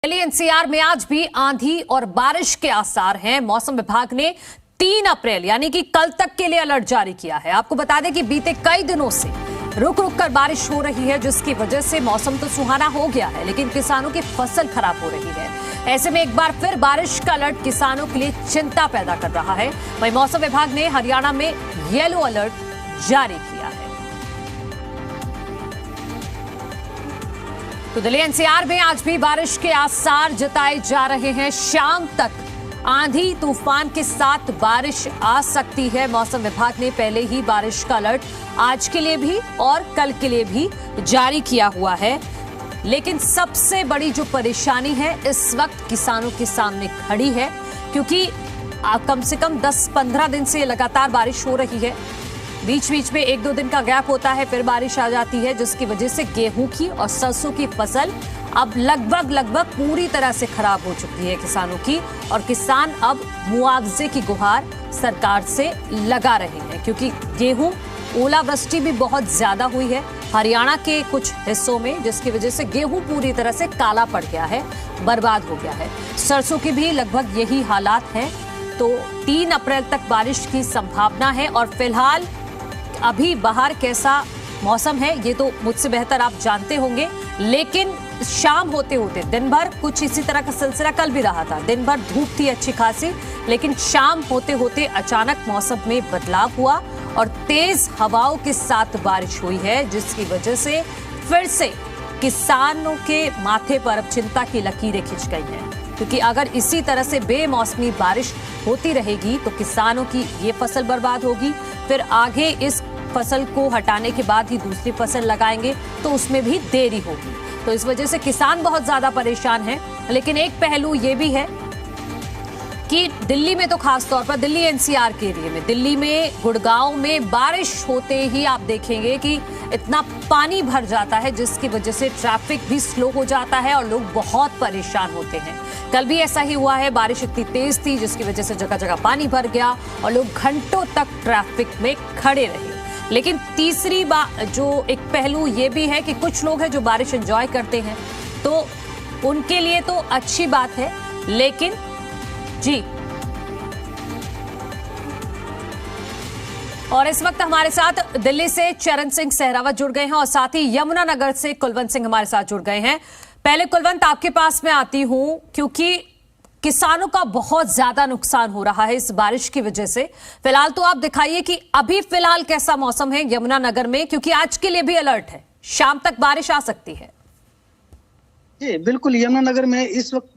Delhi NCR में आज भी आंधी और बारिश के आसार हैं। मौसम विभाग ने 3 अप्रैल यानी कि कल तक के लिए अलर्ट जारी किया है। आपको बता दें कि बीते कई दिनों से रुक रुक कर बारिश हो रही है, जिसकी वजह से मौसम तो सुहाना हो गया है, लेकिन किसानों की फसल खराब हो रही है। ऐसे में एक बार फिर बारिश का अलर्ट किसानों के लिए चिंता पैदा कर रहा है। वहीं मौसम विभाग ने हरियाणा में येलो अलर्ट जारी किया है। तो दिल्ली एनसीआर में आज भी बारिश के आसार जताए जा रहे हैं। शाम तक आंधी तूफान के साथ बारिश आ सकती है। मौसम विभाग ने पहले ही बारिश का अलर्ट आज के लिए भी और कल के लिए भी जारी किया हुआ है। लेकिन सबसे बड़ी जो परेशानी है इस वक्त किसानों के सामने खड़ी है, क्योंकि कम से कम 10-15 दिन से लगातार बारिश हो रही है। बीच बीच में 1-2 दिन का गैप होता है, फिर बारिश आ जाती है, जिसकी वजह से गेहूं की और सरसों की फसल अब लगभग पूरी तरह से खराब हो चुकी है किसानों की। और किसान अब मुआवजे की गुहार सरकार से लगा रहे हैं, क्योंकि गेहूं ओलावृष्टि भी बहुत ज्यादा हुई है हरियाणा के कुछ हिस्सों में, जिसकी वजह से गेहूं पूरी तरह से काला पड़ गया है, बर्बाद हो गया है। सरसों की भी लगभग यही हालात हैं। तो 3 अप्रैल तक बारिश की संभावना है। और फिलहाल अभी बाहर कैसा मौसम है ये तो मुझसे बेहतर आप जानते होंगे, लेकिन शाम होते होते दिन भर कुछ इसी तरह का सिलसिला कल भी रहा था। दिन भर धूप थी अच्छी खासी, लेकिन शाम होते होते अचानक मौसम में बदलाव हुआ और तेज हवाओं के साथ बारिश हुई है, जिसकी वजह से फिर से किसानों के माथे पर अब चिंता की लकीरें खिंच गई हैं। क्योंकि अगर इसी तरह से बेमौसमी बारिश होती रहेगी तो किसानों की ये फसल बर्बाद होगी, फिर आगे इस फसल को हटाने के बाद ही दूसरी फसल लगाएंगे तो उसमें भी देरी होगी। तो इस वजह से किसान बहुत ज्यादा परेशान हैं। लेकिन एक पहलू ये भी है कि दिल्ली में तो खास तौर पर दिल्ली एनसीआर के एरिया में, दिल्ली में गुड़गांव में बारिश होते ही आप देखेंगे कि इतना पानी भर जाता है, जिसकी वजह से ट्रैफिक भी स्लो हो जाता है और लोग बहुत परेशान होते हैं। कल भी ऐसा ही हुआ है, बारिश इतनी तेज थी जिसकी वजह से जगह जगह पानी भर गया और लोग घंटों तक ट्रैफिक में खड़े रहे। लेकिन तीसरी बात जो एक पहलू ये भी है कि कुछ लोग हैं जो बारिश एंजॉय करते हैं, तो उनके लिए तो अच्छी बात है। लेकिन जी, और इस वक्त हमारे साथ दिल्ली से चरण सिंह सहरावत जुड़ गए हैं और साथ ही यमुनानगर से कुलवंत सिंह हमारे साथ जुड़ गए हैं। पहले कुलवंत आपके पास में आती हूं, क्योंकि किसानों का बहुत ज्यादा नुकसान हो रहा है इस बारिश की वजह से। फिलहाल तो आप दिखाइए कि अभी फिलहाल कैसा मौसम है यमुनानगर में, क्योंकि आज के लिए भी अलर्ट है, शाम तक बारिश आ सकती है। जी बिल्कुल, यमुनानगर में इस वक्त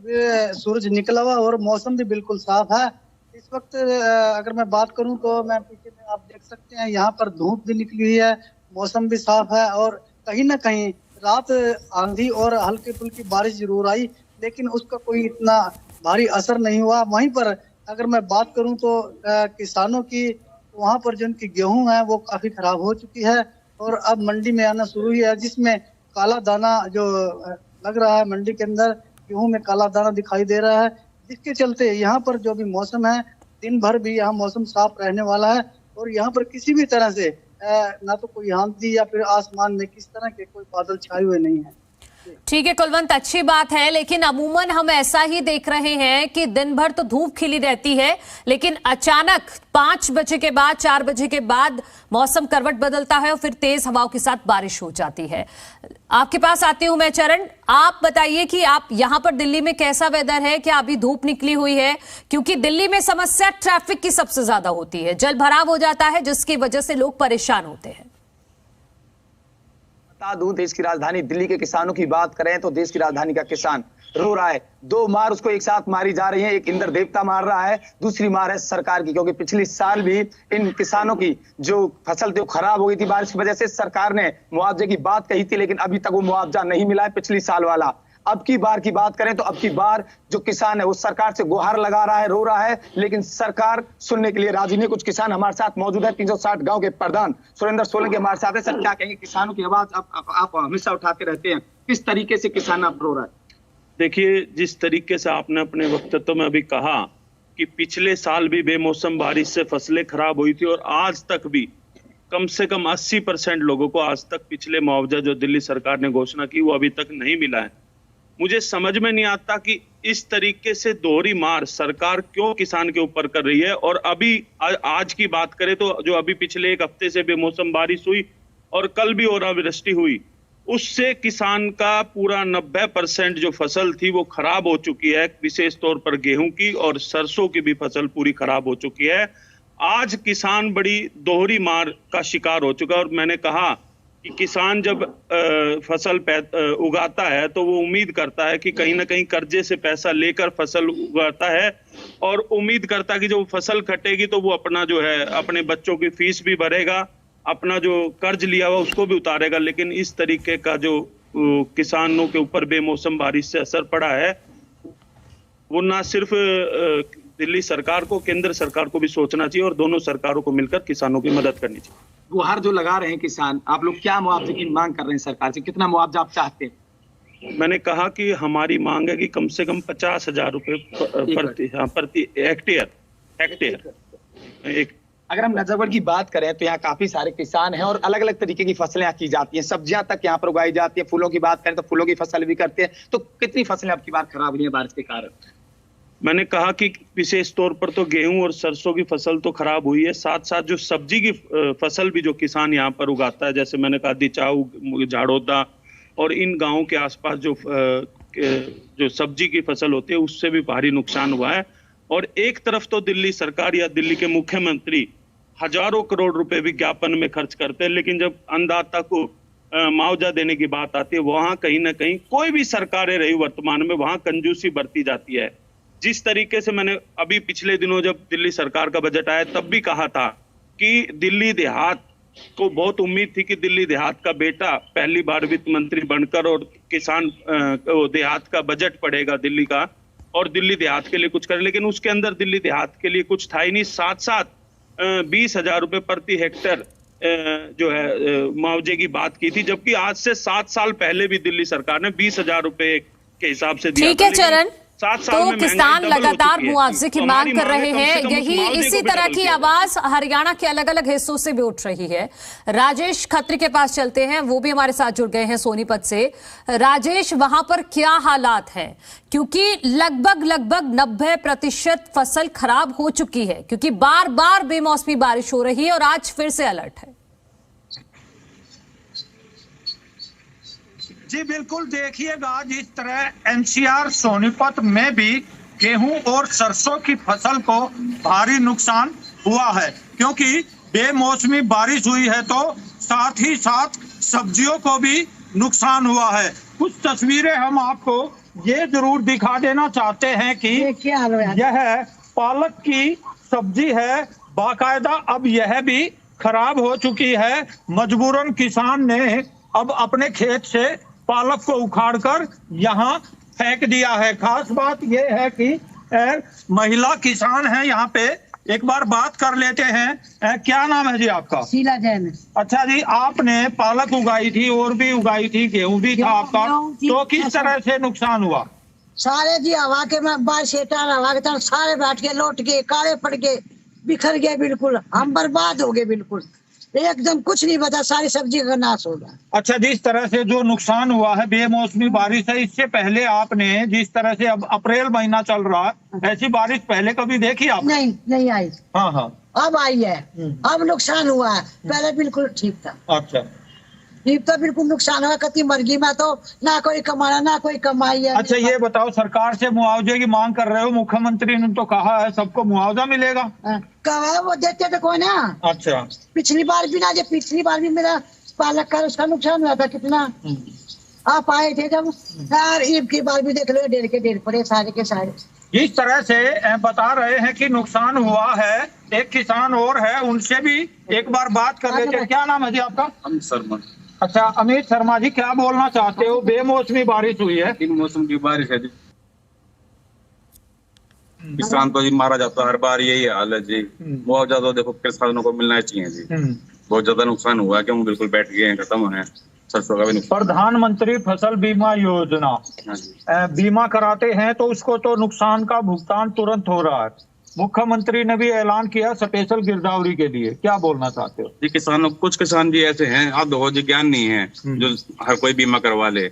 सूरज निकला हुआ और मौसम भी बिल्कुल साफ है। इस वक्त अगर मैं बात करूं तो मैं पीछे में आप देख सकते हैं, यहाँ पर धूप भी निकली हुई है, मौसम भी साफ है और कहीं ना कहीं रात आंधी और हल्की फुल्की बारिश जरूर आई, लेकिन उसका कोई इतना भारी असर नहीं हुआ। वहीं पर अगर मैं बात करूं तो किसानों की वहां पर जो उनकी गेहूं है वो काफी खराब हो चुकी है और अब मंडी में आना शुरू हुई है, जिसमें काला दाना जो लग रहा है मंडी के अंदर, गेहूं में काला दाना दिखाई दे रहा है, जिसके चलते यहाँ पर जो भी मौसम है दिन भर भी यहाँ मौसम साफ रहने वाला है और यहाँ पर किसी भी तरह से ना तो कोई आंधी या फिर आसमान में किस तरह के कोई बादल छाए हुए नहीं है। ठीक है कुलवंत, अच्छी बात है, लेकिन अमूमन हम ऐसा ही देख रहे हैं कि दिन भर तो धूप खिली रहती है, लेकिन अचानक 5 बजे के बाद 4 बजे के बाद मौसम करवट बदलता है और फिर तेज हवाओं के साथ बारिश हो जाती है। आपके पास आती हूं मैं चरण, आप बताइए कि आप यहां पर दिल्ली में कैसा वेदर है, क्या अभी धूप निकली हुई है? क्योंकि दिल्ली में समस्या ट्रैफिक की सबसे ज्यादा होती है, जल भराव हो जाता है जिसकी वजह से लोग परेशान होते हैं। बता दूं, देश की राजधानी दिल्ली के किसानों की बात करें तो देश की राजधानी का किसान रो रहा है। 2 मार उसको एक साथ मारी जा रही है, एक इंद्र देवता मार रहा है, दूसरी मार है सरकार की, क्योंकि पिछले साल भी इन किसानों की जो फसल थी वो खराब हो गई थी बारिश की वजह से। सरकार ने मुआवजे की बात कही थी, लेकिन अभी तक वो मुआवजा नहीं मिला है पिछली साल वाला। अब की बार की बात करें तो अब की बार जो किसान है वो सरकार से गुहार लगा रहा है, रो रहा है, लेकिन सरकार सुनने के लिए राजी नहीं। कुछ किसान हमारे साथ मौजूद है, 360 गांव के प्रधान सुरेंद्र सोलंकी हमारे साथ है। सर क्या कहेंगे, किसानों की आवाज आप हमेशा उठाते रहते हैं, किस तरीके से किसान अब रो रहा है? देखिए, जिस तरीके से आपने अपने वक्तव्य में अभी कहा कि पिछले साल भी बेमौसम बारिश से फसलें खराब हुई थी और आज तक भी कम से कम 80% लोगों को आज तक पिछले मुआवजा जो दिल्ली सरकार ने घोषणा की वो अभी तक नहीं मिला है। मुझे समझ में नहीं आता कि इस तरीके से दोहरी मार सरकार क्यों किसान के ऊपर कर रही है। और अभी आज की बात करें तो जो अभी पिछले एक हफ्ते से बेमौसम बारिश हुई और कल भी ओलावृष्टि हुई, उससे किसान का पूरा 90% जो फसल थी वो खराब हो चुकी है, विशेष तौर पर गेहूं की और सरसों की भी फसल पूरी खराब हो चुकी है। आज किसान बड़ी दोहरी मार का शिकार हो चुका है। और मैंने कहा कि किसान जब फसल उगाता है तो वो उम्मीद करता है कि कहीं ना कहीं कर्जे से पैसा लेकर फसल उगाता है और उम्मीद करता है कि जब फसल कटेगी तो वो अपना जो है अपने बच्चों की फीस भी भरेगा, अपना जो कर्ज लिया हुआ उसको भी उतारेगा। लेकिन इस तरीके का जो किसानों के ऊपर बेमौसम बारिश से असर पड़ा है, वो ना सिर्फ दिल्ली सरकार को, केंद्र सरकार को भी सोचना चाहिए और दोनों सरकारों को मिलकर किसानों की मदद करनी चाहिए। गुहार जो लगा रहे हैं किसान, आप लोग क्या मुआवजे की मांग कर रहे हैं सरकार से? कितना मुआवजा आप चाहते हैं? मैंने कहा कि हमारी मांग है कि कम से कम 50,000 रुपए प्रति हेक्टेयर। अगर हम नजरगढ़ की बात करें तो यहाँ काफी सारे किसान हैं और अलग अलग तरीके की फसलें यहाँ की जाती हैं, सब्जियां तक यहाँ पर उगाई जाती है। फूलों की बात करें तो फूलों की फसल भी करते हैं। तो कितनी फसलें अब की बार खराब हुई है बारिश के कारण? मैंने कहा कि विशेष तौर पर तो गेहूं और सरसों की फसल तो खराब हुई है, साथ साथ जो सब्जी की फसल भी जो किसान यहाँ पर उगाता है, जैसे मैंने कहा दिचाऊ, झाड़ोदा और इन गांवों के आसपास जो सब्जी की फसल होती है उससे भी भारी नुकसान हुआ है। और एक तरफ तो दिल्ली सरकार या दिल्ली के मुख्यमंत्री हजारों करोड़ रुपए विज्ञापन में खर्च करते हैं, लेकिन जब अन्नदाता को मुआवजा देने की बात आती है वहां कहीं ना कहीं कोई भी सरकारें रही वर्तमान में वहां कंजूसी बरती जाती है। जिस तरीके से मैंने अभी पिछले दिनों जब दिल्ली सरकार का बजट आया तब भी कहा था कि दिल्ली देहात को बहुत उम्मीद थी कि दिल्ली देहात का बेटा पहली बार वित्त मंत्री बनकर और किसान देहात का बजट पड़ेगा दिल्ली का और दिल्ली देहात के लिए कुछ करे, लेकिन उसके अंदर दिल्ली देहात के लिए कुछ था ही नहीं। साथ साथ 20,000 रुपए प्रति हेक्टर जो है मुआवजे की बात की थी, जबकि आज से 7 साल पहले भी दिल्ली सरकार ने 20,000 रुपए के हिसाब से दिया। ठीक है चरण, तो किसान लगातार मुआवजे की मांग कर रहे हैं। यही इसी तरह की आवाज हरियाणा के अलग अलग हिस्सों से भी उठ रही है। राजेश खत्री के पास चलते हैं, वो भी हमारे साथ जुड़ गए हैं सोनीपत से। राजेश, वहां पर क्या हालात हैं? क्योंकि लगभग 90% फसल खराब हो चुकी है, क्योंकि बार बार बेमौसमी बारिश हो रही है और आज फिर से अलर्ट है। जी बिल्कुल, देखिएगा जिस तरह एनसीआर सोनीपत में भी गेहूं और सरसों की फसल को भारी नुकसान हुआ है, क्योंकि बेमौसमी बारिश हुई है तो साथ ही साथ सब्जियों को भी नुकसान हुआ है। कुछ तस्वीरें हम आपको ये जरूर दिखा देना चाहते हैं कि यह पालक की सब्जी है, बाकायदा अब यह भी खराब हो चुकी है। मजबूरन किसान ने अब अपने खेत से पालक को उखाड़कर यहाँ फेंक दिया है। खास बात यह है कि महिला किसान है यहाँ पे। एक बार बात कर लेते हैं, क्या नाम है जी आपका? शीला जैन। अच्छा जी, आपने पालक उगाई थी और भी उगाई थी, गेहूं भी था आपका, तो किस तरह से नुकसान हुआ? सारे जी हवा के में बारिश हवा के सारे बैठ के लौट गए, काले पड़ गए, बिखर गए, बिल्कुल हम बर्बाद हो गए, बिल्कुल एकदम कुछ नहीं बचा, सारी सब्जी का नाश हो गया। अच्छा, जिस तरह से जो नुकसान हुआ है बेमौसमी बारिश है, इससे पहले आपने जिस तरह से अब अप्रैल महीना चल रहा है, ऐसी बारिश पहले कभी देखी आपने? नहीं आई। हाँ अब आई है, अब नुकसान हुआ है, पहले बिल्कुल ठीक था। अच्छा, ठीक तो बिल्कुल नुकसान हुआ, कति मरगी में तो ना कोई कमाना ना कोई कमाई है। अच्छा, ये बताओ, सरकार से मुआवजे की मांग कर रहे हो, मुख्यमंत्री ने तो कहा है सबको मुआवजा मिलेगा। कहा वो देते तो कोई ना। अच्छा, पिछली बार भी मेरा पालक का उसका नुकसान हुआ था कितना। आप आए थे जब, यार ईद की बार भी देख लो, डेढ़ के डेढ़ पड़े सारे के सारे। इस तरह से बता रहे हैं कि नुकसान हुआ है। एक किसान और है, उनसे भी एक बार बात कर लेते हैं। क्या नाम है जी आपका? अमित शर्मा। अच्छा अमित शर्मा जी, क्या बोलना चाहते हो? बेमौसमी बारिश हुई है, इन मौसम की बारिश है, किसान तो जी मारा जाता है, हर बार यही हाल है जी। मुआवजा तो देखो किसानों को मिलना चाहिए जी। बहुत ज्यादा नुकसान हुआ है, क्यों बिल्कुल बैठ गए हैं, खत्म है। सरसों का भी नुकसान। प्रधानमंत्री फसल बीमा योजना बीमा कराते हैं तो उसको तो नुकसान का भुगतान तुरंत हो रहा है। मुख्यमंत्री ने भी ऐलान किया स्पेशल गिरदावरी के लिए, क्या बोलना चाहते हो? जी, किसानों कुछ किसान भी ऐसे हैं, अब हो जी ज्ञान नहीं है जो हर कोई बीमा करवा ले।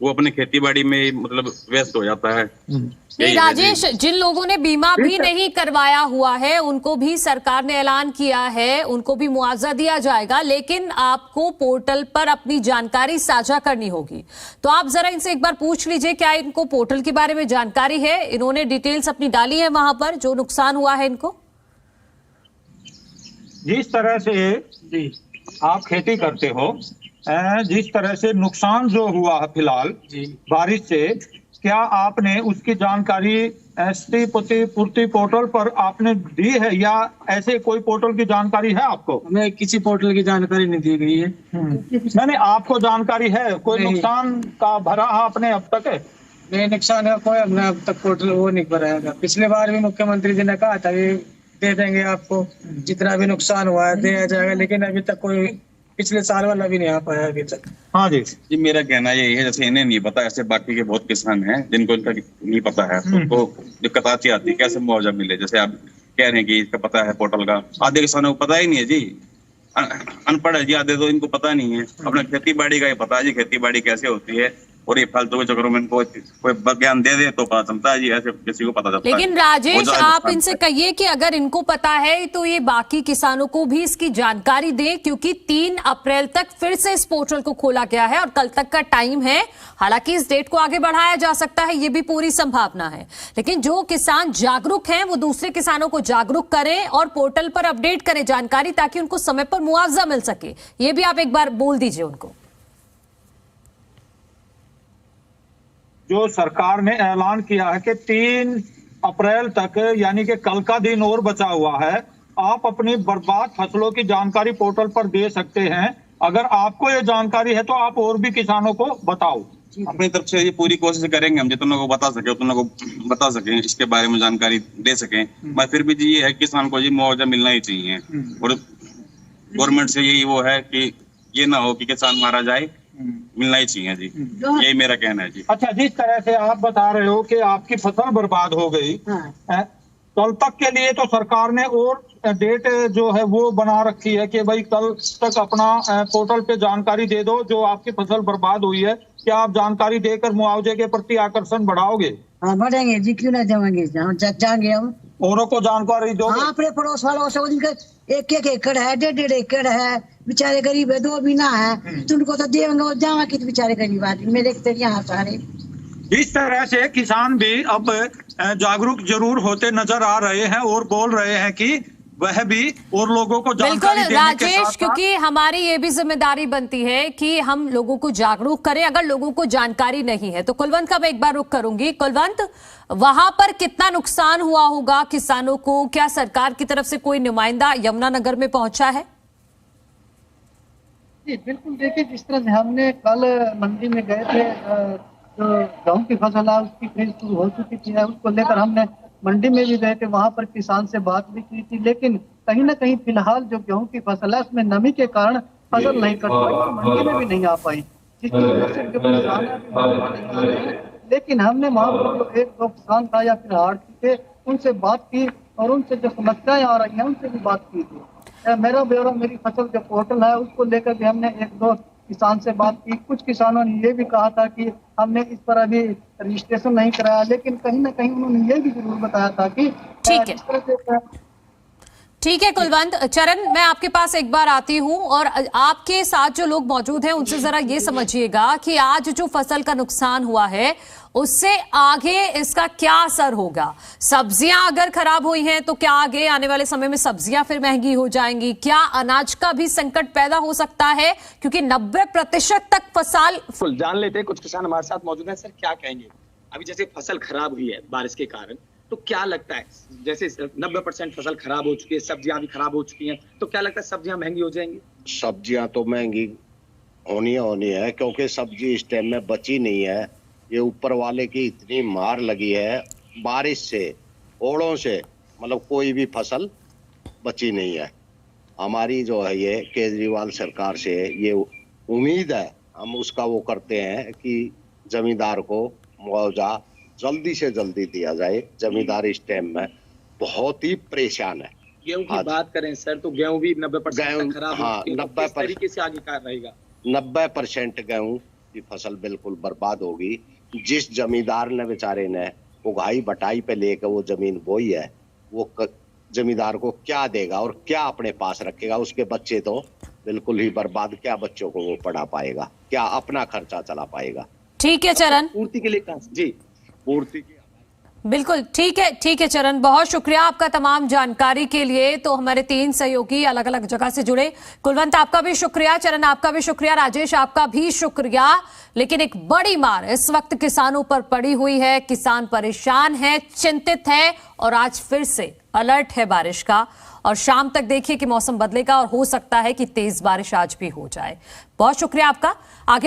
वो अपने खेती बाड़ी में मतलब व्यस्त हो जाता है। नहीं राजेश, जिन लोगों ने बीमा भी नहीं करवाया हुआ है उनको भी सरकार ने ऐलान किया है, उनको भी मुआवजा दिया जाएगा, लेकिन आपको पोर्टल पर अपनी जानकारी साझा करनी होगी। तो आप जरा इनसे एक बार पूछ लीजिए, क्या इनको पोर्टल के बारे में जानकारी है? इन्होंने डिटेल्स अपनी डाली है वहां पर जो नुकसान हुआ है इनको? जिस तरह से आप खेती करते हो, जिस तरह से नुकसान जो हुआ है फिलहाल बारिश से, क्या आपने उसकी जानकारी क्षतिपूर्ति पोर्टल पर आपने दी है या ऐसे कोई पोर्टल की जानकारी है आपको? हमें किसी पोर्टल की जानकारी नहीं दी गई है। नहीं, आपको जानकारी है? कोई नुकसान का भरा आपने अब तक? नहीं, नुकसान का कोई हमने अब तक पोर्टल वो नहीं भराया। पिछले बार भी मुख्यमंत्री जी ने कहा था कि दे देंगे आपको, जितना भी नुकसान हुआ है दिया जाएगा, लेकिन अभी तक कोई पिछले साल वाला भी नहीं आ पाया अभी तक। हाँ जी मेरा कहना यही है, जैसे इन्हें नहीं पता, ऐसे बाकी के बहुत किसान हैं जिनको इनका नहीं पता है, उनको दिक्कत आती है कैसे मुआवजा मिले। जैसे आप कह रहे हैं कि इसका पता है पोर्टल का, आधे किसानों को पता ही नहीं है जी, अनपढ़ है जी आधे, तो इनको पता नहीं है। अपना खेती बाड़ी का ही पता है जी, खेती बाड़ी कैसे होती है, और ये फालतू के चक्करों में इनको कोई ज्ञान दे दे तो पता चलता है जी, ऐसे किसी को पता चलता है। लेकिन राजेश, आप इनसे कहिए कि अगर इनको पता है तो ये बाकी किसानों को भी इसकी जानकारी दें, क्योंकि 3 अप्रैल तक फिर से इस पोर्टल को खोला गया है और कल तक का टाइम है। हालांकि इस डेट को आगे बढ़ाया जा सकता है, ये भी पूरी संभावना है, लेकिन जो किसान जागरूक हैं वो दूसरे किसानों को जागरूक करें और पोर्टल पर अपडेट करें जानकारी, ताकि उनको समय पर मुआवजा मिल सके। ये भी आप एक बार बोल दीजिए उनको। जो सरकार ने ऐलान किया है कि 3 अप्रैल तक, यानी कि कल का दिन और बचा हुआ है, आप अपनी बर्बाद फसलों की जानकारी पोर्टल पर दे सकते हैं। अगर आपको ये जानकारी है तो आप और भी किसानों को बताओ। अपनी तरफ से ये पूरी कोशिश करेंगे हम जितना को बता सके उतना को बता सकें, इसके बारे में जानकारी दे सकें। मैं फिर भी जी ये है किसान को जी मुआवजा मिलना ही चाहिए, और गवर्नमेंट से यही वो है कि ये ना हो कि किसान मारा जाए, मिलना ही चाहिए जी, यही मेरा कहना है जी। अच्छा, जिस तरह से आप बता रहे हो कि आपकी फसल बर्बाद हो गई, कल तक के लिए तो सरकार ने और डेट जो है वो बना रखी है कि भाई कल तक अपना पोर्टल पे जानकारी दे दो जो आपकी फसल बर्बाद हुई है। क्या आप जानकारी देकर मुआवजे के प्रति आकर्षण बढ़ाओगे? हाँ, बढ़ेंगे जी, क्यों ना जाएंगे, जाएंगे हम। औरों को जानकारी दो। हाँ, अपने पड़ोस वालों से, उनके 1-1 एकड़ है, 1.5 एकड़ है, बेचारे गरीब है, 2 भी ना है, तो उनको तो देंगे और जावा कि बेचारे गरीब आदमी मेरे यहाँ सारे। इस तरह से किसान भी अब जागरूक जरूर होते नजर आ रहे हैं और बोल रहे हैं कि वह भी और लोगों को जानकारी देने के साथ राजेश, क्योंकि हमारी ये भी जिम्मेदारी बनती है कि हम लोगों को जागरूक करें अगर लोगों को जानकारी नहीं है। तो कुलवंत का मैं एक बार रुख करूंगी। कुलवंत, वहां पर कितना नुकसान हुआ होगा किसानों को? क्या सरकार की तरफ से कोई नुमाइंदा यमुनानगर में पहुंचा है? जी बिल्कुल, देखिए जिस तरह से हमने कल मंडी में गए थे, जो गेहूं की फसल है उसकी खरीद शुरू हो चुकी थी, उसको लेकर हमने मंडी में भी गए थे, वहां पर किसान से बात भी की थी, लेकिन कहीं ना कहीं फिलहाल जो गेहूं की फसल है उसमें नमी के कारण फसल नहीं कट पाई, तो मंडी में भी नहीं आ पाई, जिसकी वजह से जो किसान है नहीं आ रहे हैं। लेकिन हमने वहाँ पर जो 1-2 किसान था या फिर हाट थे उनसे बात की और उनसे जो समस्याएं आ रही हैं उनसे भी बात की थी। मेरा ब्यौरा मेरी फसल जो पोर्टल है उसको लेकर भी हमने 1-2 किसान से बात की। कुछ किसानों ने ये भी कहा था कि हमने इस पर अभी रजिस्ट्रेशन नहीं कराया, लेकिन कहीं ना कहीं उन्होंने ये भी जरूर बताया था कि ठीक है कुलवंत। चरण, मैं आपके पास एक बार आती हूं और आपके साथ जो लोग मौजूद हैं उनसे जरा ये समझिएगा कि आज जो फसल का नुकसान हुआ है उससे आगे इसका क्या असर होगा। सब्जियां अगर खराब हुई हैं तो क्या आगे आने वाले समय में सब्जियां फिर महंगी हो जाएंगी? क्या अनाज का भी संकट पैदा हो सकता है, क्योंकि 90% तक फसल। जान लेते हैं, कुछ किसान हमारे साथ मौजूद हैं। सर क्या कहेंगे, अभी जैसे फसल खराब हुई है बारिश के कारण, तो क्या लगता है, जैसे 90% फसल खराब हो चुकी है, सब्जियां भी खराब हो चुकी हैं, तो क्या लगता है सब्जियां महंगी हो जाएंगी? सब्जियां तो महंगी होनी है, क्योंकि सब्जी इस टाइम में बची नहीं है। ये ऊपर वाले की इतनी मार लगी है बारिश से, ओड़ों से, मतलब कोई भी फसल बची नहीं है। हमारी जो है ये केजरीवाल सरकार से ये उम्मीद है, हम उसका वो करते हैं कि जमींदार को मुआवजा जल्दी से जल्दी दिया जाए। जमींदार इस टाइम में बहुत ही परेशान है। गेहूं की बात करें सर, तो गेहूं भी 90% खराब हो चुकी है, तो किस तरीके से आगे क्या रहेगा? 90% गेहूं की फसल बिल्कुल बर्बाद होगी। जिस जमींदार ने बेचारे ने उगाई बटाई पे लेकर वो जमीन बोई है, वो जमींदार को क्या देगा और क्या अपने पास रखेगा? उसके बच्चे तो बिल्कुल ही बर्बाद। क्या बच्चों को वो पढ़ा पाएगा? क्या अपना खर्चा चला पाएगा? ठीक है चरण, पूर्ति के लिए कहा जी, पूर्ति की बिल्कुल ठीक है चरण, बहुत शुक्रिया आपका तमाम जानकारी के लिए। तो हमारे 3 सहयोगी अलग अलग जगह से जुड़े। कुलवंत आपका भी शुक्रिया, चरण आपका भी शुक्रिया, राजेश आपका भी शुक्रिया। लेकिन एक बड़ी मार इस वक्त किसानों पर पड़ी हुई है, किसान परेशान है, चिंतित है और आज फिर से अलर्ट है बारिश का। और शाम तक देखिए कि मौसम बदलेगा और हो सकता है कि तेज बारिश आज भी हो जाए। बहुत शुक्रिया आपका। आगे